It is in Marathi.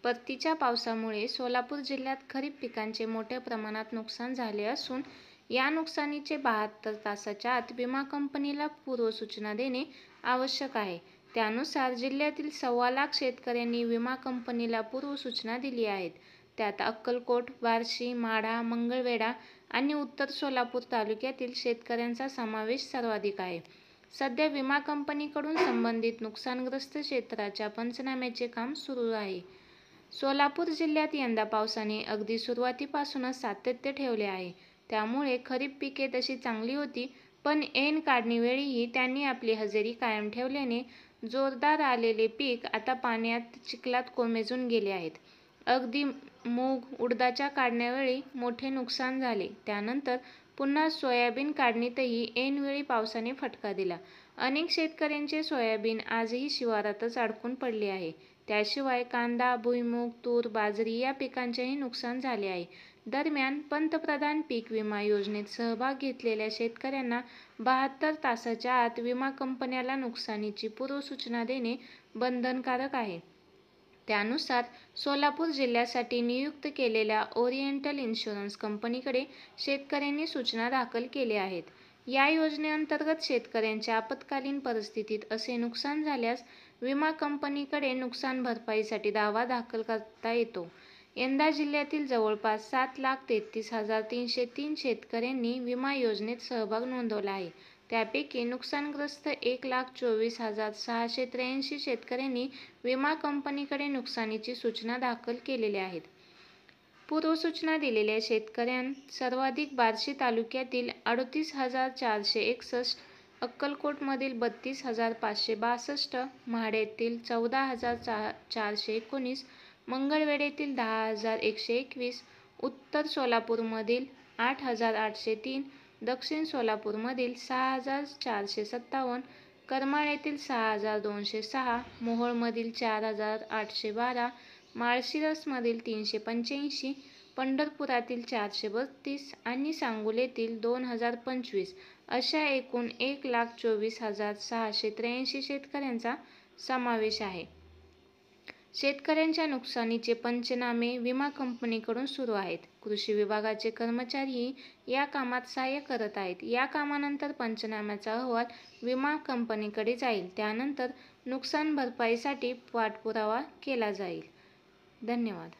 परतीच्या पावसामुळे सोलापूर जिल्ह्यात खरीप पिकांचे मोठ्या प्रमाणात नुकसान झाले असून या नुकसानीचे 72 तासाच्या आत विमा कंपनीला पूर्वसूचना देणे आवश्यक आहे. त्यानुसार जिल्ह्यातील 1.25 लाख शेतकऱ्यांनी विमा कंपनीला पूर्वसूचना दिली आहेत. त्यात अक्कलकोट, बार्शी, माढा, मंगळवेढा आणि उत्तर सोलापूर तालुक्यातील शेतकऱ्यांचा समावेश सर्वाधिक आहे. सध्या विमा कंपनीकडून संबंधित नुकसानग्रस्त क्षेत्राच्या पंचनाम्याचे काम सुरू आहे. सोलापूर जिल्ह्यात यंदा पावसाने अगदी सुरुवातीपासूनच सातत्य ठेवले आहे. त्यामुळे खरीप पिके तशी चांगली होती, पण ऐन काढणीवेळीही त्यांनी आपली हजेरी कायम ठेवल्याने जोरदार आलेले पीक आता पाण्यात चिखलात कोमेजून गेले आहेत. अगदी मूग, उडदाच्या काढण्यावेळी मोठे नुकसान झाले. त्यानंतर पुन्हा सोयाबीन काढणीतही ऐनवेळी पावसाने फटका दिला. अनेक शेतकऱ्यांचे सोयाबीन आजही शिवारातच अडकून पडले आहे. त्याशिवाय कांदा, भुईमूग, तूर, बाजरी या पिकांचेही नुकसान झाले आहे. दरम्यान पंतप्रधान पीक विमा योजनेत सहभाग घेतलेल्या शेतकऱ्यांना 72 तासाच्या आत विमा कंपन्याला नुकसानीची पूर्वसूचना देणे बंधनकारक आहे. त्यानुसार सोलापूर जिल्ह्यासाठी नियुक्त केलेल्या ओरिएंटल इन्शुरन्स कंपनीकडे शेतकऱ्यांनी सूचना दाखल केल्या आहेत. या योजनेअंतर्गत शेतकऱ्यांच्या आपत्कालीन परिस्थितीत असे नुकसान झाल्यास विमा कंपनीकडे नुकसान भरपाईसाठी दावा दाखल करता येतो. यंदा जिल्ह्यातील जवळपास 7,33,303 शेतकऱ्यांनी विमा योजनेत सहभाग नोंदवला आहे. त्यापैकी नुकसानग्रस्त 1,24,683 शेतकऱ्यांनी विमा कंपनीकडे नुकसानीची सूचना दाखल केलेल्या आहेत. पूर्वसूचना दिलेल्या शेतकऱ्यांत सर्वाधिक बार्शी तालुक्यातील 38,461, अक्कलकोटमधील 32,562, माढ्यातील 14,419, मंगळवेढ्यातील 10,121, उत्तर सोलापूरमधील 8,803, दक्षिण सोलापूरमधील 6,457, करमाळ्यातील 6,206, मोहोळमधील 4,812, माळशिरसमधील 385, पंढरपुरातील 432 आणि सांगोलेतील 2,025 अशा एकूण 1,24,683 शेतकऱ्यांचा समावेश आहे. शेतकऱ्यांच्या नुकसानीचे पंचनामे विमा कंपनीकडून सुरू आहेत. कृषी विभागाचे कर्मचारीही या कामात सहाय्य करत आहेत. या कामानंतर पंचनाम्याचा अहवाल विमा कंपनीकडे जाईल. त्यानंतर नुकसान भरपाईसाठी पाठपुरावा केला जाईल. धन्यवाद.